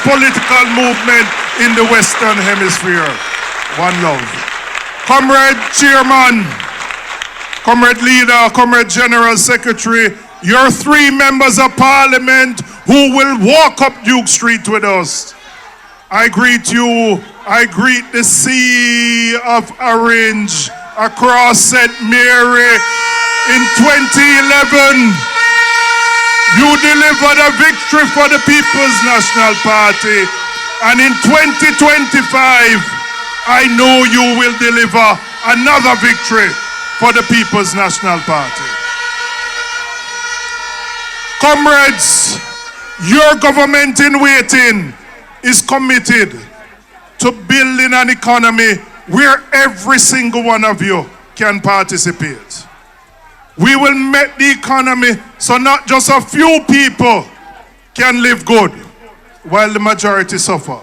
political movement in the Western Hemisphere. One love. Comrade Chairman, Comrade Leader, Comrade General Secretary, your 3 members of Parliament who will walk up Duke Street with us. I greet you. I greet the sea of orange across St. Mary. In 2011, you delivered a victory for the People's National Party. And in 2025, I know you will deliver another victory for the People's National Party. Comrades, your government in waiting is committed to building an economy where every single one of you can participate. We will make the economy so not just a few people can live good while the majority suffer.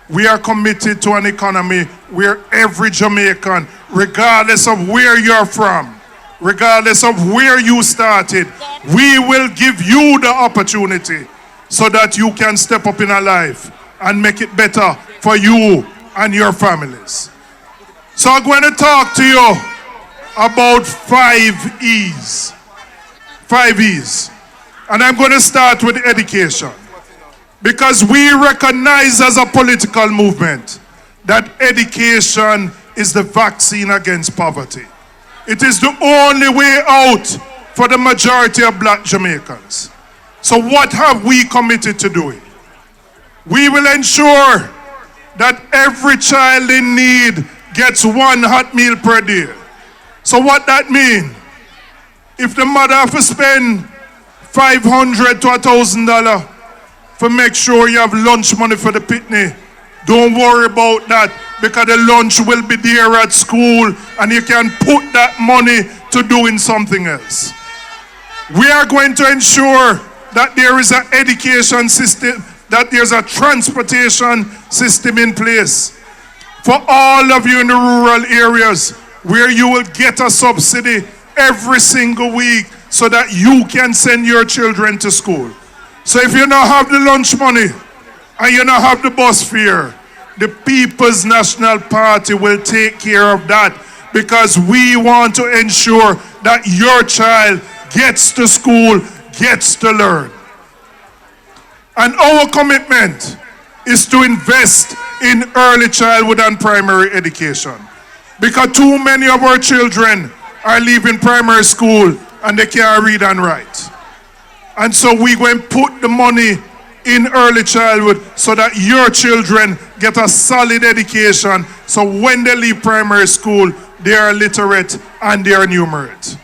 We are committed to an economy where every Jamaican, regardless of where you're from, regardless of where you started, we will give you the opportunity so that you can step up in our life and make it better for you and your families. So I'm going to talk to you about 5 E's. 5 E's. And I'm going to start with education. Because we recognize as a political movement that education is the vaccine against poverty. It is the only way out for the majority of black Jamaicans. So what have we committed to doing? We will ensure that every child in need gets 1 hot meal per day. So what that mean? If the mother have to spend $500 to $1,000 to make sure you have lunch money for the pitney, don't worry about that, because the lunch will be there at school and you can put that money to doing something else. We are going to ensure that there is an education system, that there's a transportation system in place for all of you in the rural areas where you will get a subsidy every single week so that you can send your children to school. So if you don't have the lunch money and you don't have the bus fare, the People's National Party will take care of that, because we want to ensure that your child gets to school, gets to learn. And our commitment is to invest in early childhood and primary education, because too many of our children are leaving primary school and they can't read and write. And so we go and put the money in early childhood so that your children get a solid education, so when they leave primary school, they are literate and they are numerate.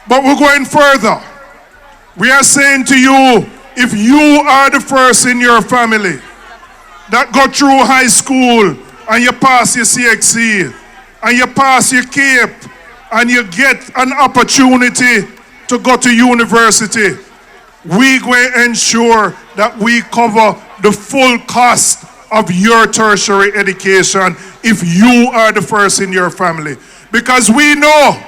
But we're going further. We are saying to you, if you are the first in your family that go through high school and you pass your CXC and you pass your CAPE and you get an opportunity to go to university, we going to ensure that we cover the full cost of your tertiary education if you are the first in your family. Because we know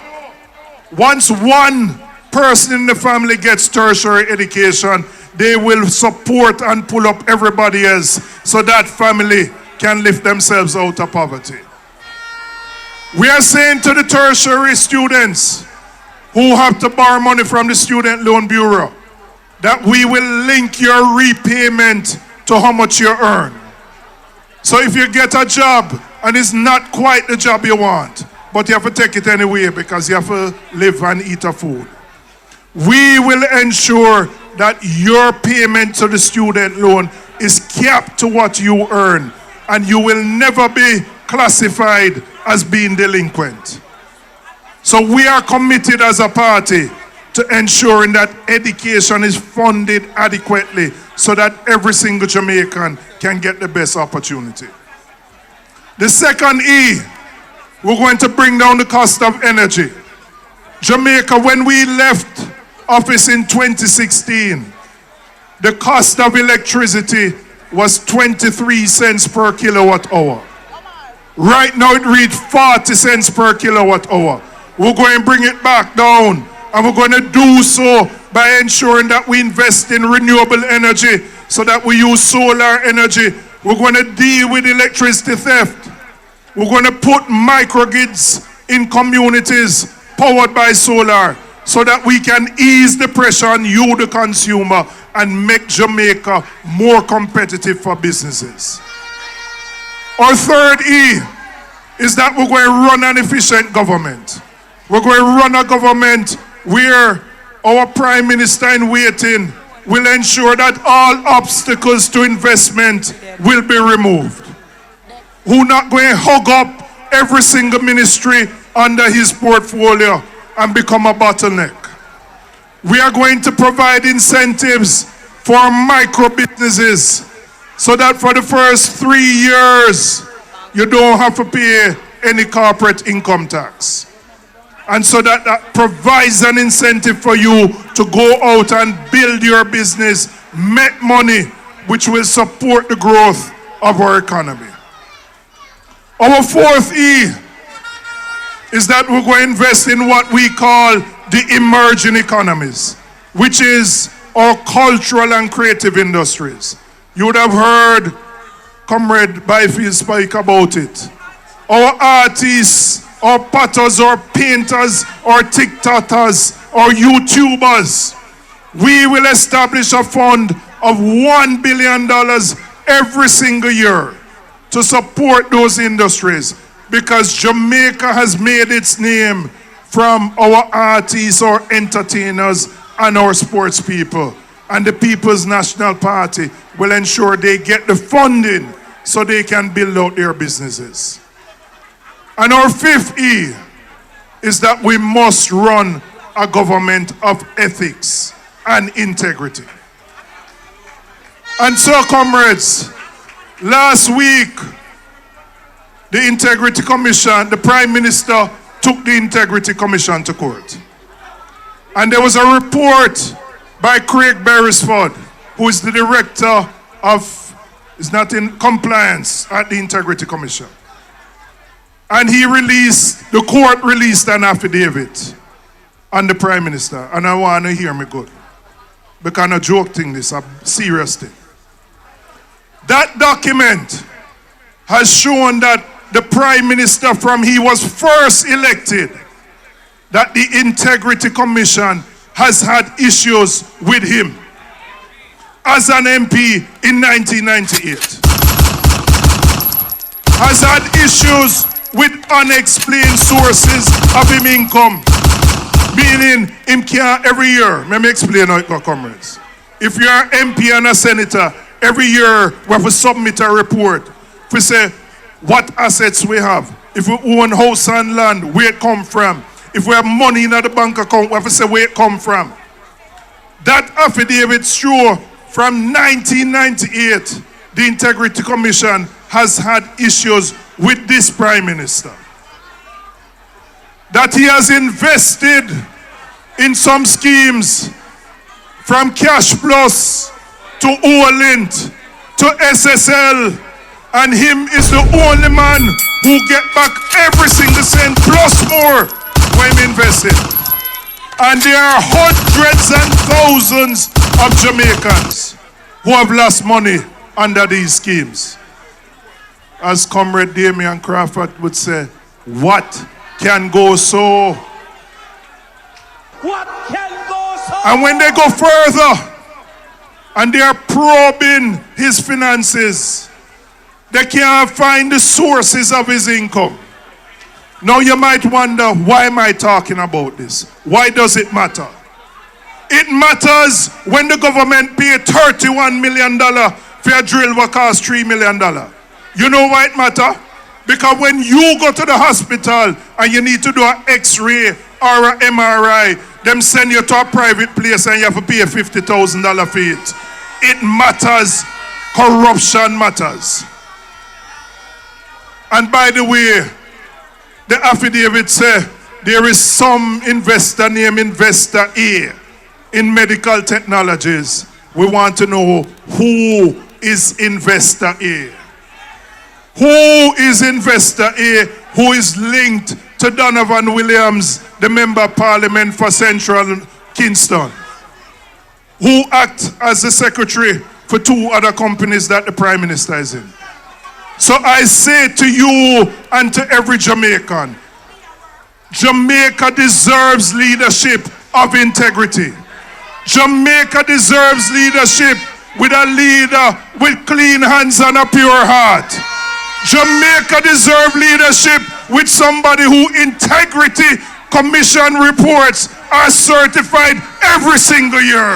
once one person in the family gets tertiary education, they will support and pull up everybody else so that family can lift themselves out of poverty. We are saying to the tertiary students who have to borrow money from the Student Loan Bureau that we will link your repayment to how much you earn. So if you get a job and it's not quite the job you want, but you have to take it anyway because you have to live and eat a food, we will ensure that your payment to the student loan is capped to what you earn, and you will never be classified as being delinquent. So we are committed as a party to ensuring that education is funded adequately so that every single Jamaican can get the best opportunity. The second E, we're going to bring down the cost of energy. Jamaica, when we left office in 2016, the cost of electricity was 23 cents per kilowatt hour. Right now it reads 40 cents per kilowatt hour. We're going to bring it back down, and we're going to do so by ensuring that we invest in renewable energy so that we use solar energy. We're going to deal with electricity theft. We're going to put microgrids in communities powered by solar so that we can ease the pressure on you, the consumer, and make Jamaica more competitive for businesses. Our third E is that we're going to run an efficient government. We're going to run a government where our Prime Minister in waiting will ensure that all obstacles to investment will be removed. Who's not going to hug up every single ministry under his portfolio and become a bottleneck. We are going to provide incentives for micro businesses so that for the first 3 years you don't have to pay any corporate income tax. And so that provides an incentive for you to go out and build your business, make money, which will support the growth of our economy. Our fourth E is that we're going to invest in what we call the emerging economies, which is our cultural and creative industries. You would have heard Comrade Byfield speak about it. Our artists, our potters, our painters, our TikTokers, our YouTubers, we will establish a fund of $1 billion every single year to support those industries, because Jamaica has made its name from our artists, our entertainers, and our sports people. And the People's National Party will ensure they get the funding so they can build out their businesses. And our fifth E is that we must run a government of ethics and integrity. And so, comrades, last week, the Integrity Commission, the Prime Minister took the Integrity Commission to court. And there was a report by Craig Beresford, who is the director of, is not in compliance at the Integrity Commission. And the court released an affidavit on the Prime Minister. And I want to hear me good, because I'm not joking this, a serious thing. That document has shown that the Prime Minister, from he was first elected, that the Integrity Commission has had issues with him as an MP in 1998. Has had issues with unexplained sources of him income. Meaning, him can't every year. Let me explain how it goes, comrades. If you're an MP and a senator, every year we have to submit a report. We say what assets we have. If we own house and land, where it come from. If we have money in the bank account, we have to say where it come from. That affidavit show from 1998, the Integrity Commission has had issues with this Prime Minister. That he has invested in some schemes from Cash Plus to Olint to SSL, and him is the only man who get back every single cent plus more when he invested. And there are hundreds and thousands of Jamaicans who have lost money under these schemes. As Comrade Damian Crawford would say, what can go so? What can go so? And when they go further and they are probing his finances, they can't find the sources of his income. Now you might wonder, why am I talking about this? Why does it matter? It matters when the government pay $31 million for a drill that costs $3 million. You know why it matters? Because when you go to the hospital and you need to do an X-ray or an MRI, them send you to a private place and you have to pay $50,000 for it. It matters. Corruption matters. And by the way, the affidavit says there is some investor named Investor A in medical technologies. We want to know who is Investor A. Who is Investor A who is linked to Donovan Williams, the Member of Parliament for Central Kingston, who acts as the Secretary for 2 other companies that the Prime Minister is in. So I say to you and to every Jamaican, Jamaica deserves leadership of integrity. Jamaica deserves leadership with a leader with clean hands and a pure heart. Jamaica deserves leadership with somebody who integrity commission reports are certified every single year.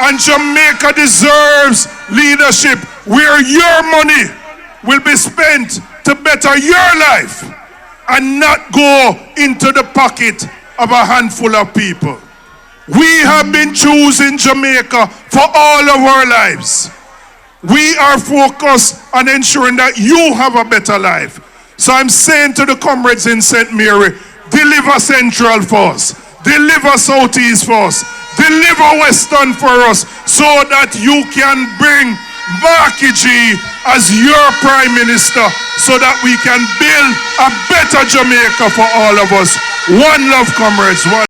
And Jamaica deserves leadership where your money will be spent to better your life and not go into the pocket of a handful of people. We have been choosing Jamaica for all of our lives. We are focused on ensuring that you have a better life. So I'm saying to the comrades in St. Mary, deliver Central for us, deliver Southeast for us, deliver Western for us, so that you can bring Marky G as your Prime Minister, so that we can build a better Jamaica for all of us. One love, comrades. One